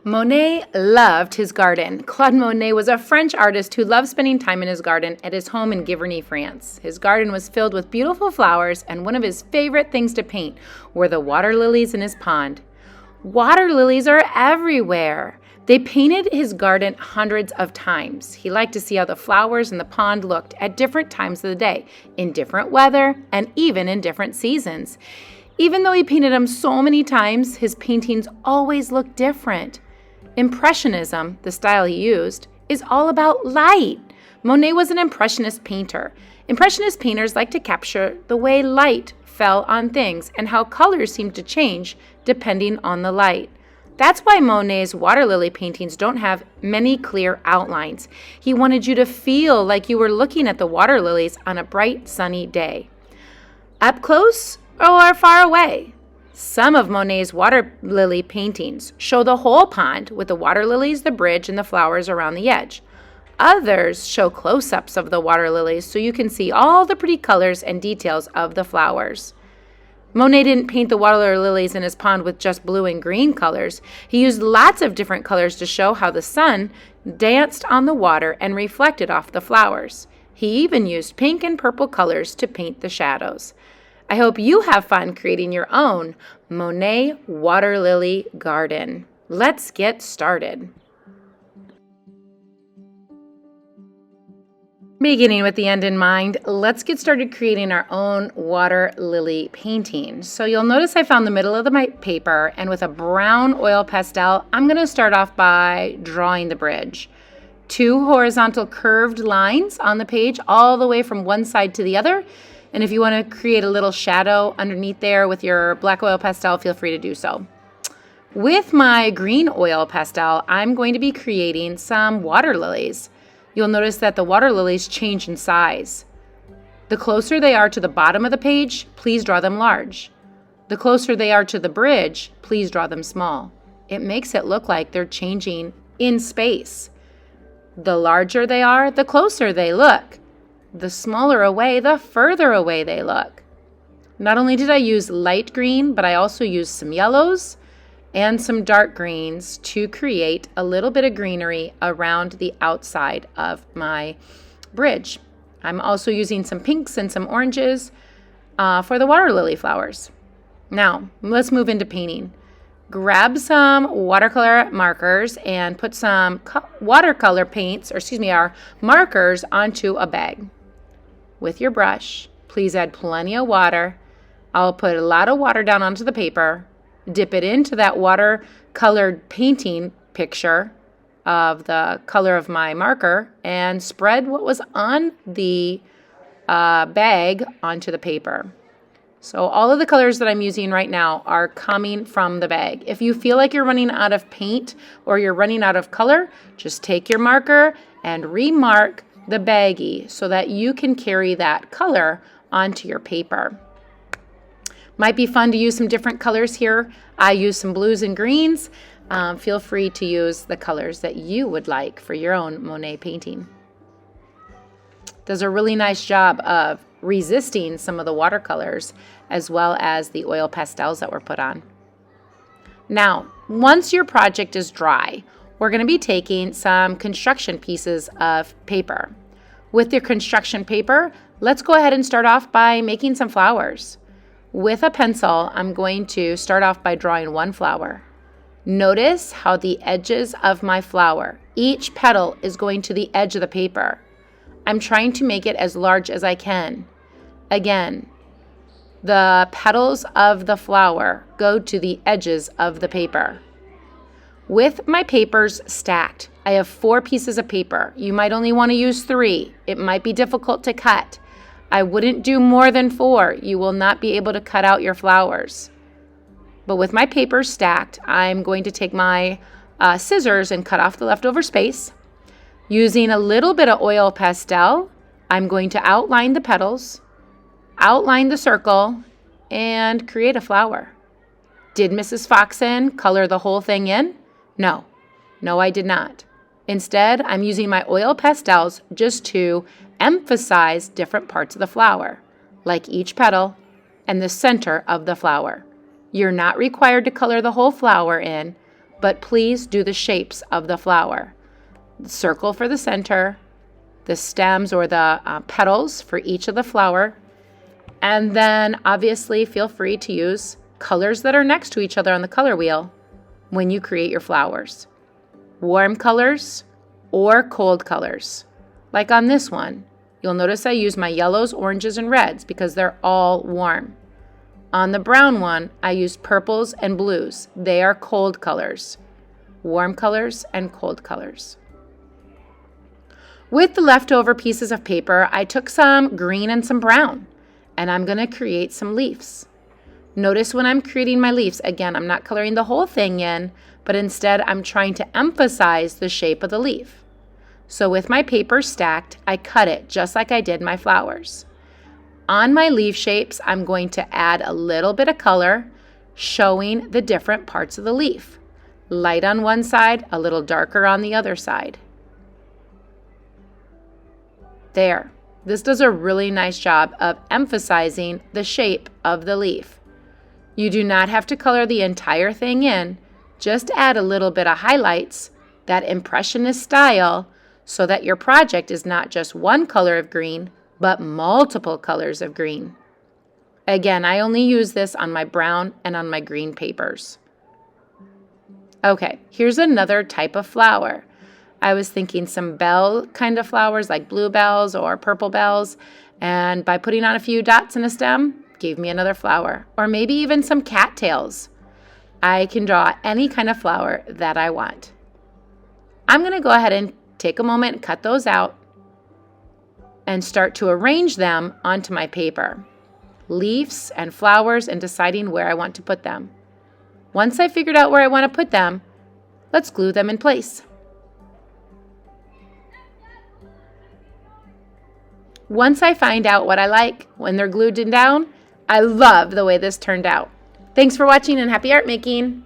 Monet loved his garden. Claude Monet was a French artist who loved spending time in his garden at his home in Giverny, France. His garden was filled with beautiful flowers, and one of his favorite things to paint were the water lilies in his pond. Water lilies are everywhere. They painted his garden hundreds of times. He liked to see how the flowers in the pond looked at different times of the day, in different weather, and even in different seasons. Even though he painted them so many times, his paintings always looked different. Impressionism, the style he used, is all about light. Monet was an Impressionist painter. Impressionist painters like to capture the way light fell on things and how colors seemed to change depending on the light. That's why Monet's water lily paintings don't have many clear outlines. He wanted you to feel like you were looking at the water lilies on a bright, sunny day. Up close or far away? Some of Monet's water lily paintings show the whole pond with the water lilies, the bridge, and the flowers around the edge. Others show close-ups of the water lilies so you can see all the pretty colors and details of the flowers. Monet didn't paint the water lilies in his pond with just blue and green colors. He used lots of different colors to show how the sun danced on the water and reflected off the flowers. He even used pink and purple colors to paint the shadows. I hope you have fun creating your own Monet water lily garden. Let's get started. Beginning with the end in mind, let's get started creating our own water lily painting. So you'll notice I found the middle of my paper, and with a brown oil pastel, I'm going to start off by drawing the bridge. 2 horizontal curved lines on the page all the way from one side to the other. And if you want to create a little shadow underneath there with your black oil pastel, feel free to do so. With my green oil pastel, I'm going to be creating some water lilies. You'll notice that the water lilies change in size. The closer they are to the bottom of the page, please draw them large. The closer they are to the bridge, please draw them small. It makes it look like they're changing in space. The larger they are, the closer they look. The smaller away, the further away they look. Not only did I use light green, but I also used some yellows and some dark greens to create a little bit of greenery around the outside of my bridge. I'm also using some pinks and some oranges for the water lily flowers. Now, let's move into painting. Grab some watercolor markers and put some watercolor paints, our markers onto a bag. With your brush, please add plenty of water. I'll put a lot of water down onto the paper, dip it into that watercolored painting picture of the color of my marker, and spread what was on the bag onto the paper. So all of the colors that I'm using right now are coming from the bag. If you feel like you're running out of paint or you're running out of color, just take your marker and remark the baggie so that you can carry that color onto your paper. Might be fun to use some different colors here. I use some blues and greens. Feel free to use the colors that you would like for your own Monet painting. Does a really nice job of resisting some of the watercolors as well as the oil pastels that were put on. Now, once your project is dry, we're going to be taking some construction pieces of paper. With your construction paper, let's go ahead and start off by making some flowers. With a pencil, I'm going to start off by drawing one flower. Notice how the edges of my flower, each petal is going to the edge of the paper. I'm trying to make it as large as I can. Again, the petals of the flower go to the edges of the paper. With my papers stacked, I have 4 pieces of paper. You might only want to use 3. It might be difficult to cut. I wouldn't do more than 4. You will not be able to cut out your flowers. But with my papers stacked, I'm going to take my scissors and cut off the leftover space. Using a little bit of oil pastel, I'm going to outline the petals, outline the circle, and create a flower. Did Mrs. Foxen color the whole thing in? No, I did not. Instead, I'm using my oil pastels just to emphasize different parts of the flower, like each petal and the center of the flower. You're not required to color the whole flower in, but please do the shapes of the flower. Circle for the center, the stems or the petals for each of the flower, and then obviously feel free to use colors that are next to each other on the color wheel when you create your flowers. Warm colors or cold colors. Like on this one, you'll notice I use my yellows, oranges, and reds because they're all warm. On the brown one, I use purples and blues. They are cold colors. Warm colors and cold colors. With the leftover pieces of paper, I took some green and some brown, and I'm going to create some leaves. Notice when I'm creating my leaves, again, I'm not coloring the whole thing in, but instead I'm trying to emphasize the shape of the leaf. So with my paper stacked, I cut it just like I did my flowers. On my leaf shapes, I'm going to add a little bit of color, showing the different parts of the leaf. Light on one side, a little darker on the other side. There. This does a really nice job of emphasizing the shape of the leaf. You do not have to color the entire thing in, just add a little bit of highlights, that impressionist style, so that your project is not just one color of green, but multiple colors of green. Again, I only use this on my brown and on my green papers. Okay, here's another type of flower. I was thinking some bell kind of flowers like bluebells or purple bells, and by putting on a few dots in a stem, gave me another flower, or maybe even some cattails. I can draw any kind of flower that I want. I'm going to go ahead and take a moment and cut those out and start to arrange them onto my paper. Leaves and flowers, and deciding where I want to put them. Once I figured out where I want to put them, let's glue them in place. Once I find out what I like when they're glued down, I love the way this turned out. Thanks for watching and happy art making!